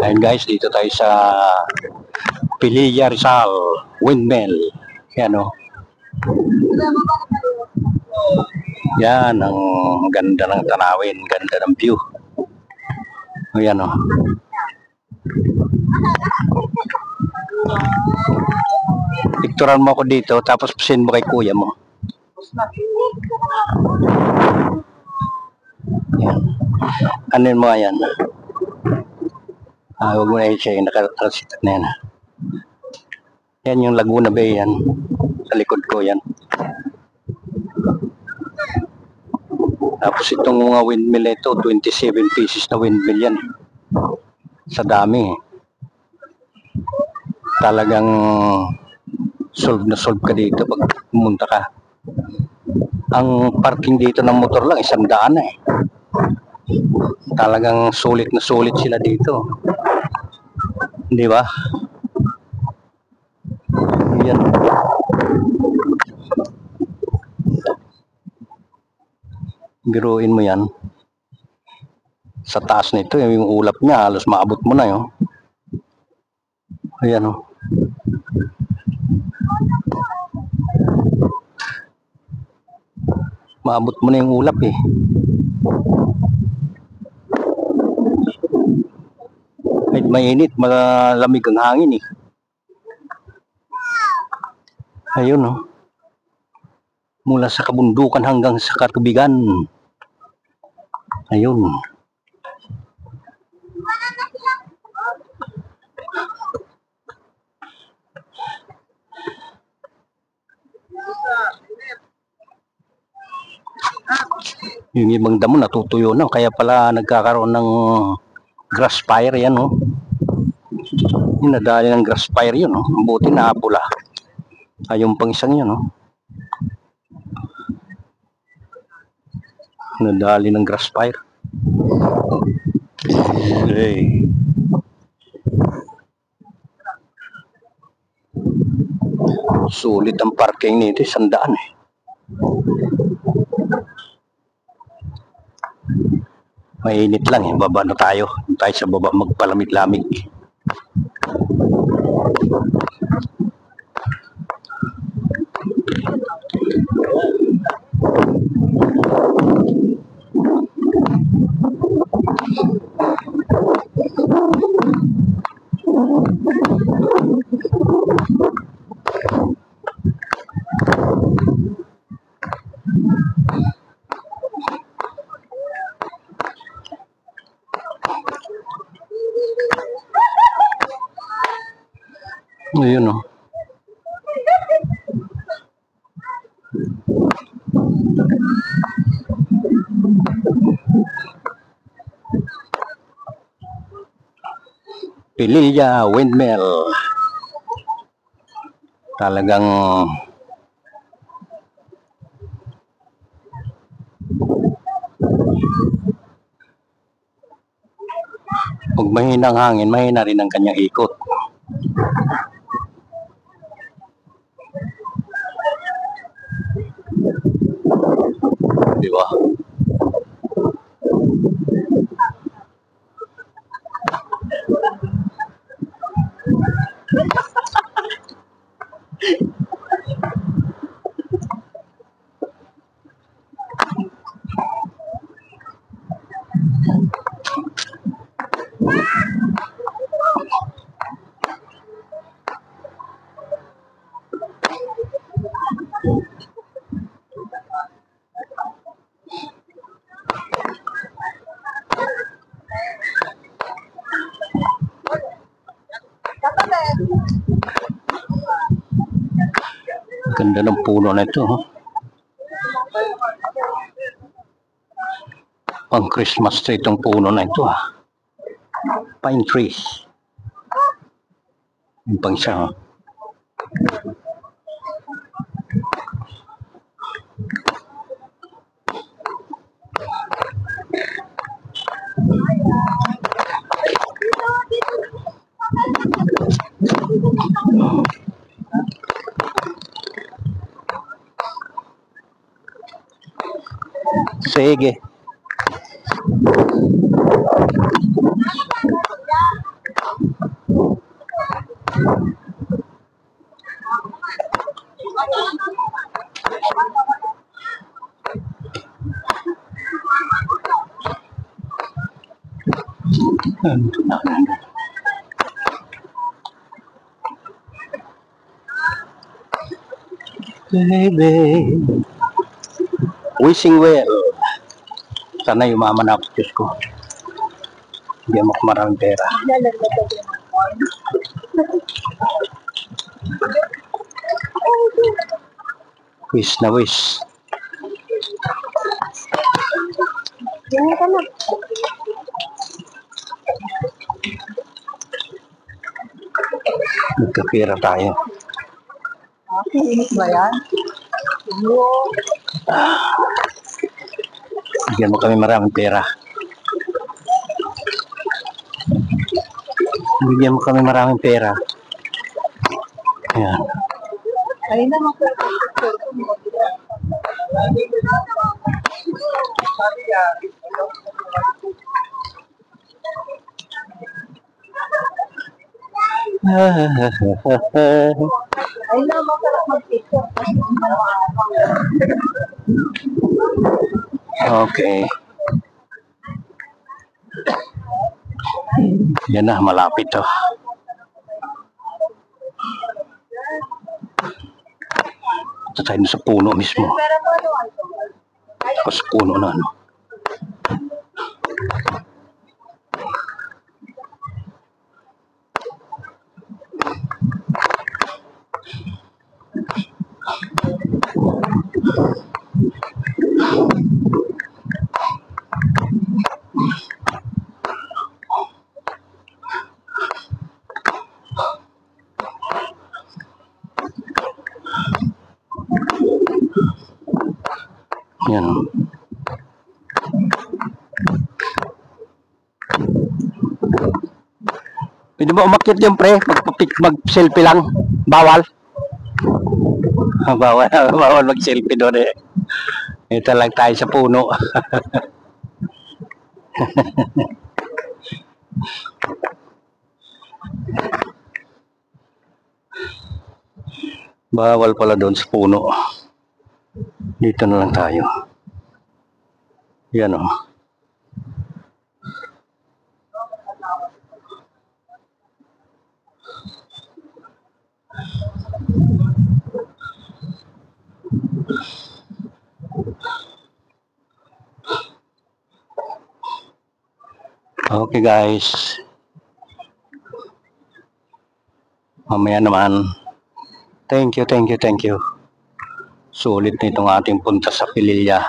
Ayun guys, dito tayo sa Pililla Rizal Windmill. Yan o. Yan, ang ganda ng tanawin, ganda ng view. Yan o. Picturean mo ako dito, tapos send mo kay kuya mo. Yan. Anin mo yan? Huwag mo na i-check, nakatransitat na yan. Yan yung Laguna Bay yan. Sa likod ko yan. Tapos itong mga windmill ito, 27 pieces na windmill yan. Sa dami. Talagang solve na solve ka dito pag pumunta ka. Ang parking dito ng motor lang, 100 na eh. Talagang sulit na sulit sila dito. Di ba? Yan. Biruin mo yan. Sa taas nito, yung ulap niya, halos maabot mo na yun. Ayan o. Maabot mo na yung ulap eh. Kahit mainit, malamig ang hangin eh. Ayun o. Mula sa kabundukan hanggang sa katubigan. Ayun. Yung ibang damo natutuyo na, kaya pala nagkakaroon ng grass fire yan oh. Yung nadali ng grass fire yun oh. Buti na pula. Ayun pang isang yun oh. Nadali ng grass fire. Hey. Sulit ang parking nito, 100 eh. Mainit lang eh, baba na tayo. Tayo sa baba magpalamig-lamig. Ayun o. Pililla Windmill. Talagang pag mahina ang hangin, mahina rin ang kanyang ikot. Diba? Ganda ng puno na ito. Huh? Pang Christmas tree itong puno na ito. Pine tree. Yung pang siya. Huh? Sige. Baby, wishing well. Sana yumaman ako, Diyos ko. Bigyan mo ko maraming pera. Wish na wish. Nagkapira tayo. Kinis ba yan? Bigyan mo kami maraming pera. Bigyan mo kami maraming pera. Ayan. Ay naman po. Ay naman po mag-picture. Okay. Yan na, malapit to. Ito tayo sa puno mismo. Ako sa puno na ano. Yan. Pwede ba umakyat yung pre? Mag-selfie lang? Bawal? Bawal, bawal mag-selfie doon eh. Ito lang tayo sa puno. Bawal pala doon sa puno. Dito na lang tayo. Yan o. Okay guys. Mamaya naman. Thank you. Sulit na itong ating punta sa Pililya.